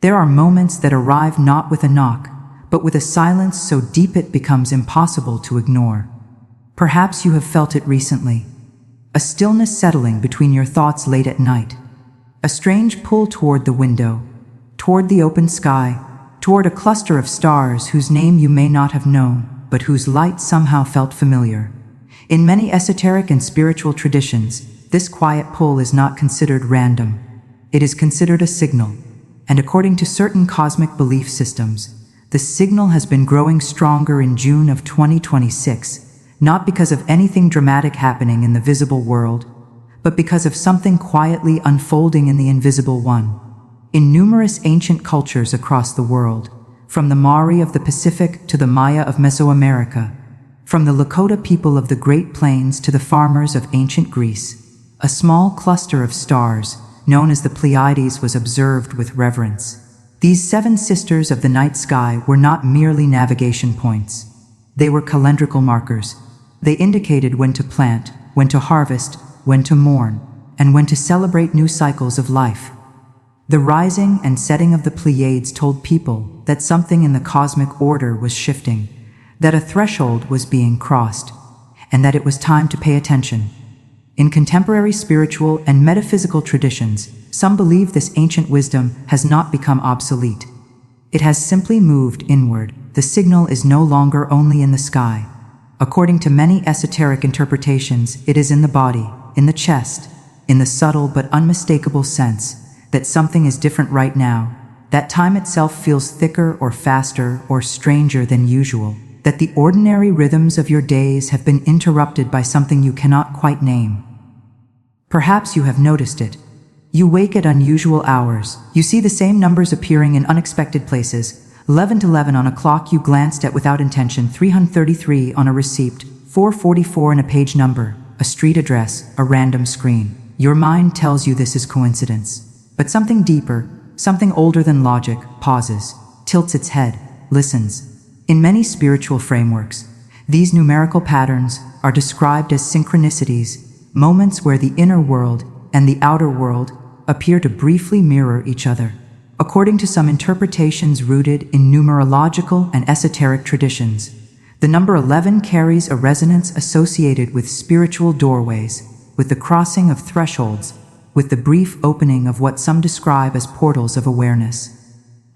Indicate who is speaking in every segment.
Speaker 1: There are moments that arrive not with a knock, but with a silence so deep it becomes impossible to ignore. Perhaps you have felt it recently. A stillness settling between your thoughts late at night. A strange pull toward the window, toward the open sky, toward a cluster of stars whose name you may not have known, but whose light somehow felt familiar. In many esoteric and spiritual traditions, this quiet pull is not considered random. It is considered a signal, and according to certain cosmic belief systems, the signal has been growing stronger in June of 2026, not because of anything dramatic happening in the visible world, but because of something quietly unfolding in the invisible one. In numerous ancient cultures across the world, from the Maori of the Pacific to the Maya of Mesoamerica, from the Lakota people of the Great Plains to the farmers of ancient Greece, a small cluster of stars, known as the Pleiades, was observed with reverence. These 7 sisters of the night sky were not merely navigation points. They were calendrical markers. They indicated when to plant, when to harvest, when to mourn, and when to celebrate new cycles of life. The rising and setting of the Pleiades told people that something in the cosmic order was shifting, that a threshold was being crossed, and that it was time to pay attention. In contemporary spiritual and metaphysical traditions, some believe this ancient wisdom has not become obsolete. It has simply moved inward. The signal is no longer only in the sky. According to many esoteric interpretations, it is in the body, in the chest, in the subtle but unmistakable sense that something is different right now, that time itself feels thicker or faster or stranger than usual, that the ordinary rhythms of your days have been interrupted by something you cannot quite name. Perhaps you have noticed it. You wake at unusual hours. You see the same numbers appearing in unexpected places. 11 to 11 on a clock you glanced at without intention, 333 on a receipt, 444 in a page number, a street address, a random screen. Your mind tells you this is coincidence. But something deeper, something older than logic, pauses, tilts its head, listens. In many spiritual frameworks, these numerical patterns are described as synchronicities, moments where the inner world and the outer world appear to briefly mirror each other. According to some interpretations rooted in numerological and esoteric traditions, the number 11 carries a resonance associated with spiritual doorways, with the crossing of thresholds, with the brief opening of what some describe as portals of awareness.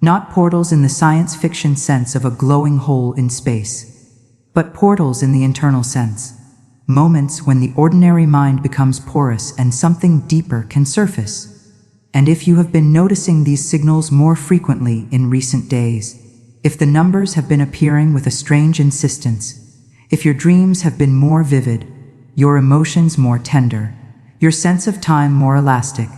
Speaker 1: Not portals in the science fiction sense of a glowing hole in space, but portals in the internal sense. Moments when the ordinary mind becomes porous and something deeper can surface. And if you have been noticing these signals more frequently in recent days, if the numbers have been appearing with a strange insistence, if your dreams have been more vivid, your emotions more tender, your sense of time more elastic,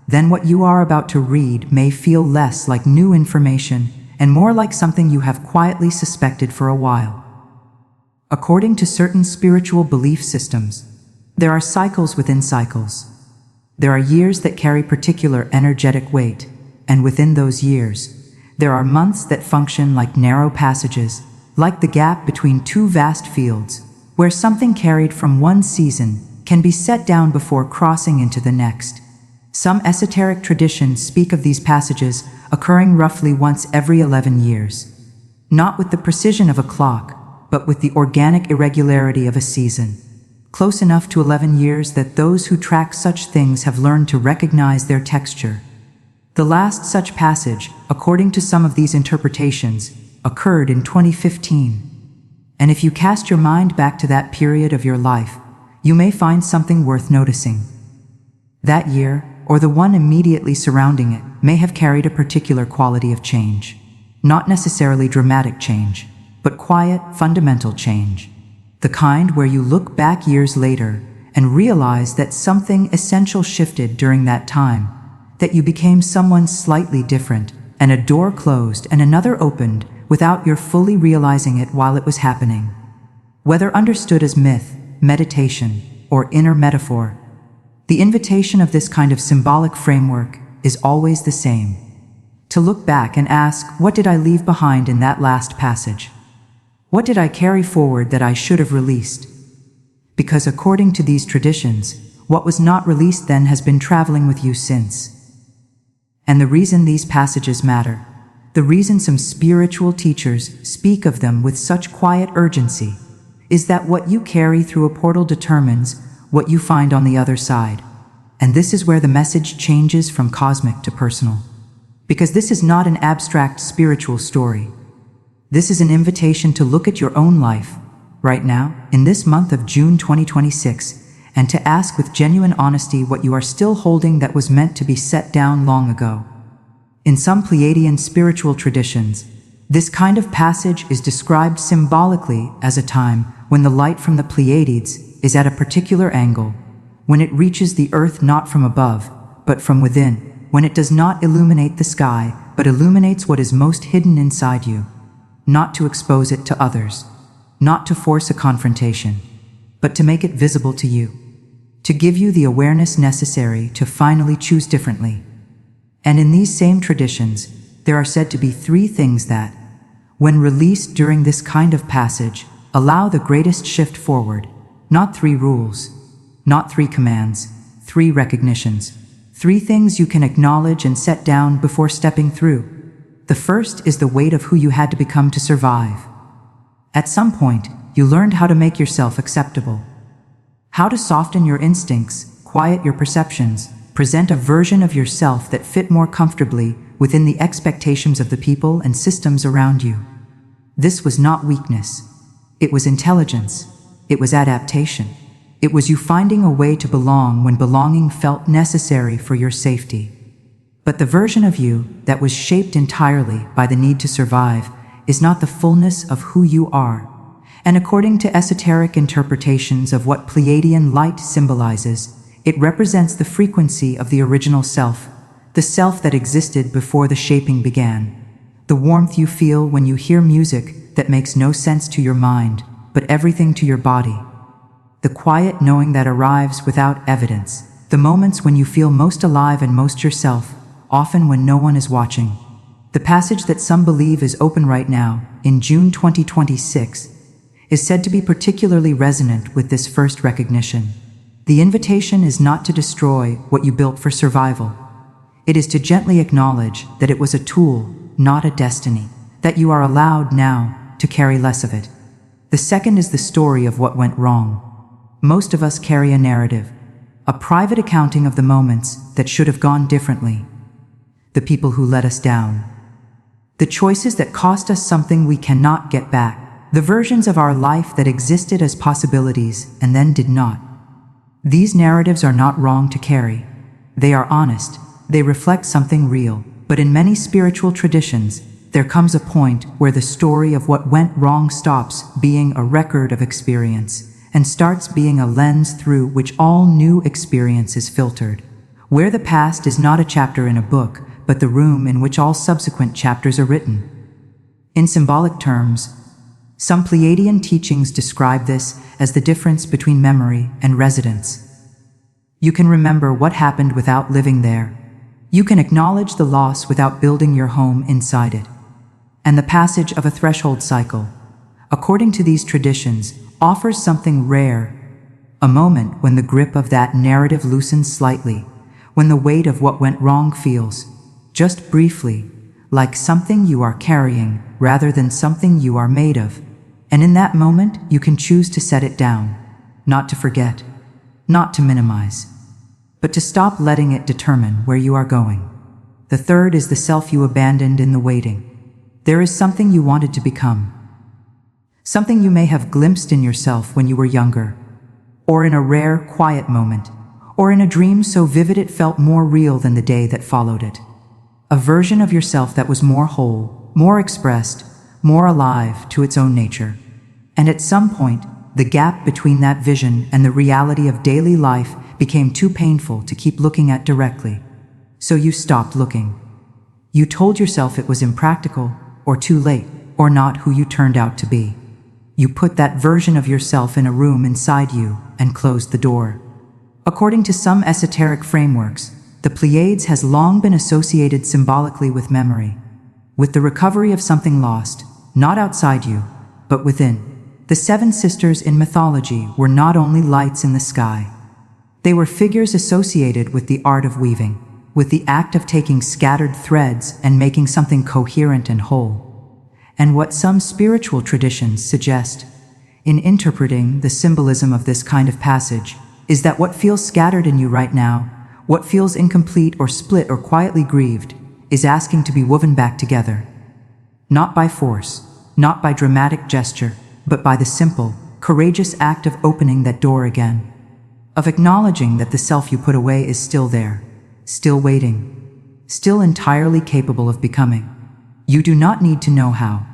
Speaker 1: then what you are about to read may feel less like new information and more like something you have quietly suspected for a while. According to certain spiritual belief systems, there are cycles within cycles. There are years that carry particular energetic weight, and within those years, there are months that function like narrow passages, like the gap between 2 vast fields, where something carried from one season can be set down before crossing into the next. Some esoteric traditions speak of these passages occurring roughly once every 11 years, not with the precision of a clock, but with the organic irregularity of a season, close enough to 11 years that those who track such things have learned to recognize their texture. The last such passage, according to some of these interpretations, occurred in 2015. And if you cast your mind back to that period of your life, you may find something worth noticing. That year, or the one immediately surrounding it, may have carried a particular quality of change. Not necessarily dramatic change, but quiet, fundamental change. The kind where you look back years later and realize that something essential shifted during that time, that you became someone slightly different, and a door closed and another opened without your fully realizing it while it was happening. Whether understood as myth, meditation, or inner metaphor, the invitation of this kind of symbolic framework is always the same: to look back and ask, what did I leave behind in that last passage? What did I carry forward that I should have released? Because according to these traditions, what was not released then has been traveling with you since. And the reason these passages matter, the reason some spiritual teachers speak of them with such quiet urgency, is that what you carry through a portal determines what you find on the other side. And this is where the message changes from cosmic to personal. Because this is not an abstract spiritual story. This is an invitation to look at your own life, right now, in this month of June 2026, and to ask with genuine honesty what you are still holding that was meant to be set down long ago. In some Pleiadian spiritual traditions, this kind of passage is described symbolically as a time when the light from the Pleiades is at a particular angle, when it reaches the earth not from above, but from within, when it does not illuminate the sky, but illuminates what is most hidden inside you, not to expose it to others, not to force a confrontation, but to make it visible to you, to give you the awareness necessary to finally choose differently. And in these same traditions, there are said to be 3 things that, when released during this kind of passage, allow the greatest shift forward. Not 3 rules, not 3 commands, 3 recognitions, 3 things you can acknowledge and set down before stepping through. The first is the weight of who you had to become to survive. At some point, you learned how to make yourself acceptable, how to soften your instincts, quiet your perceptions, present a version of yourself that fit more comfortably within the expectations of the people and systems around you. This was not weakness. It was intelligence. It was adaptation. It was you finding a way to belong when belonging felt necessary for your safety. But the version of you that was shaped entirely by the need to survive is not the fullness of who you are. And according to esoteric interpretations of what Pleiadian light symbolizes, it represents the frequency of the original self, the self that existed before the shaping began. The warmth you feel when you hear music that makes no sense to your mind, but everything to your body. The quiet knowing that arrives without evidence. The moments when you feel most alive and most yourself, often when no one is watching. The passage that some believe is open right now, in June 2026, is said to be particularly resonant with this first recognition. The invitation is not to destroy what you built for survival. It is to gently acknowledge that it was a tool, not a destiny, that you are allowed now to carry less of it. The second is the story of what went wrong. Most of us carry a narrative, a private accounting of the moments that should have gone differently, the people who let us down, the choices that cost us something we cannot get back, the versions of our life that existed as possibilities and then did not. These narratives are not wrong to carry. They are honest, they reflect something real, but in many spiritual traditions, there comes a point where the story of what went wrong stops being a record of experience and starts being a lens through which all new experience is filtered, where the past is not a chapter in a book, but the room in which all subsequent chapters are written. In symbolic terms, some Pleiadian teachings describe this as the difference between memory and residence. You can remember what happened without living there. You can acknowledge the loss without building your home inside it. And the passage of a threshold cycle, according to these traditions, offers something rare, a moment when the grip of that narrative loosens slightly, when the weight of what went wrong feels, just briefly, like something you are carrying rather than something you are made of. And in that moment, you can choose to set it down, not to forget, not to minimize, but to stop letting it determine where you are going. The third is the self you abandoned in the waiting. There is something you wanted to become, something you may have glimpsed in yourself when you were younger, or in a rare, quiet moment, or in a dream so vivid it felt more real than the day that followed it. A version of yourself that was more whole, more expressed, more alive to its own nature. And at some point, the gap between that vision and the reality of daily life became too painful to keep looking at directly. So you stopped looking. You told yourself it was impractical, or too late, or not who you turned out to be. You put that version of yourself in a room inside you and closed the door. According to some esoteric frameworks, the Pleiades has long been associated symbolically with memory, with the recovery of something lost, not outside you, but within. The 7 sisters in mythology were not only lights in the sky. They were figures associated with the art of weaving. with the act of taking scattered threads and making something coherent and whole. And what some spiritual traditions suggest, in interpreting the symbolism of this kind of passage, is that what feels scattered in you right now, what feels incomplete or split or quietly grieved, is asking to be woven back together. Not by force, not by dramatic gesture, but by the simple, courageous act of opening that door again, of acknowledging that the self you put away is still there, still waiting, still entirely capable of becoming. You do not need to know how.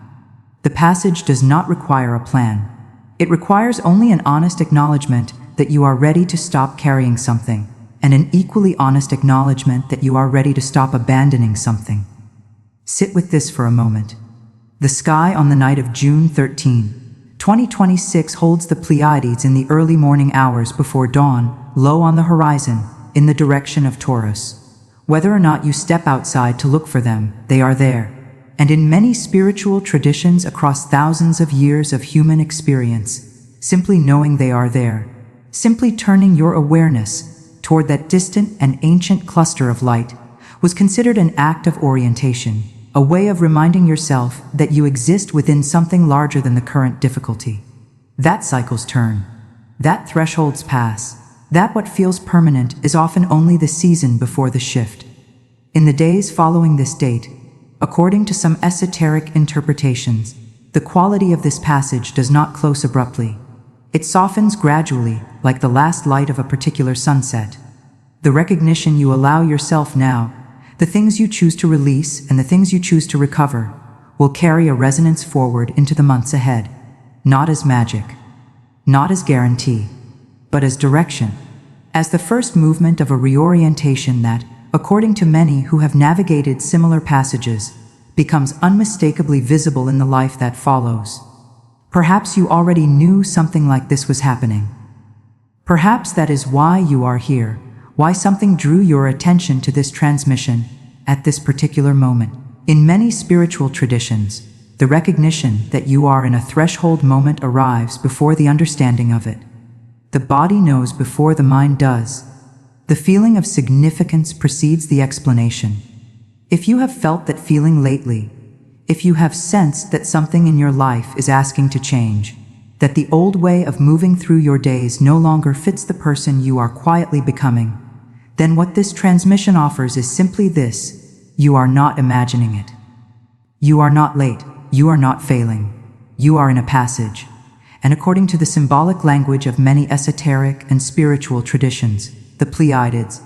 Speaker 1: The passage does not require a plan. It requires only an honest acknowledgement that you are ready to stop carrying something, and an equally honest acknowledgement that you are ready to stop abandoning something. Sit with this for a moment. The sky on the night of June 13, 2026 holds the Pleiades in the early morning hours before dawn, low on the horizon, in the direction of Taurus. Whether or not you step outside to look for them, they are there. And in many spiritual traditions across thousands of years of human experience, simply knowing they are there, simply turning your awareness toward that distant and ancient cluster of light, was considered an act of orientation, a way of reminding yourself that you exist within something larger than the current difficulty. That cycles turn. That thresholds pass. That what feels permanent is often only the season before the shift. In the days following this date, according to some esoteric interpretations, the quality of this passage does not close abruptly. It softens gradually, like the last light of a particular sunset. The recognition you allow yourself now, the things you choose to release and the things you choose to recover, will carry a resonance forward into the months ahead, not as magic, not as guarantee, but as direction, as the first movement of a reorientation that, according to many who have navigated similar passages, becomes unmistakably visible in the life that follows. Perhaps you already knew something like this was happening. Perhaps that is why you are here, why something drew your attention to this transmission at this particular moment. In many spiritual traditions, the recognition that you are in a threshold moment arrives before the understanding of it. The body knows before the mind does. The feeling of significance precedes the explanation. If you have felt that feeling lately, if you have sensed that something in your life is asking to change, that the old way of moving through your days no longer fits the person you are quietly becoming, then what this transmission offers is simply this: you are not imagining it. You are not late, you are not failing, you are in a passage. And according to the symbolic language of many esoteric and spiritual traditions, the Pleiades,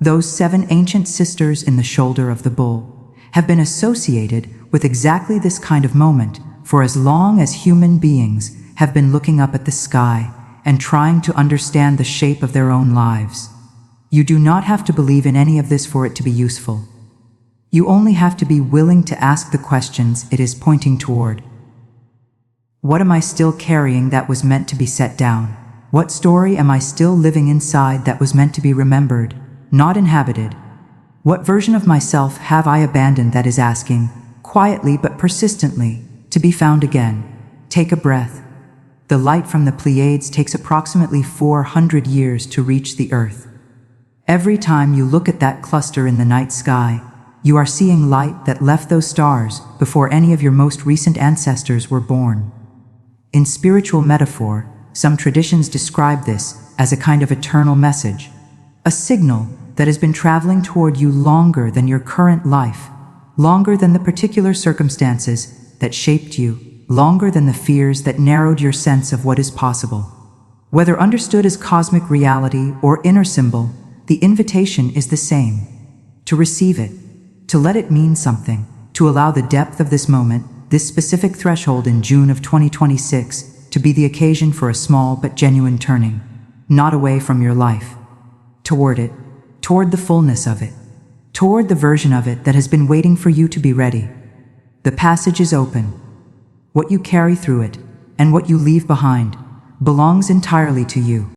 Speaker 1: those 7 ancient sisters in the shoulder of the bull, have been associated with exactly this kind of moment for as long as human beings have been looking up at the sky and trying to understand the shape of their own lives. You do not have to believe in any of this for it to be useful. You only have to be willing to ask the questions it is pointing toward. What am I still carrying that was meant to be set down? What story am I still living inside that was meant to be remembered, not inhabited? What version of myself have I abandoned that is asking, quietly but persistently, to be found again? Take a breath. The light from the Pleiades takes approximately 400 years to reach the Earth. Every time you look at that cluster in the night sky, you are seeing light that left those stars before any of your most recent ancestors were born. In spiritual metaphor, some traditions describe this as a kind of eternal message, a signal that has been traveling toward you longer than your current life, longer than the particular circumstances that shaped you, longer than the fears that narrowed your sense of what is possible. Whether understood as cosmic reality or inner symbol, the invitation is the same: to receive it, to let it mean something, to allow the depth of this moment, this specific threshold in June of 2026, to be the occasion for a small but genuine turning, not away from your life, toward it, toward the fullness of it, toward the version of it that has been waiting for you to be ready. The passage is open. What you carry through it, and what you leave behind, belongs entirely to you.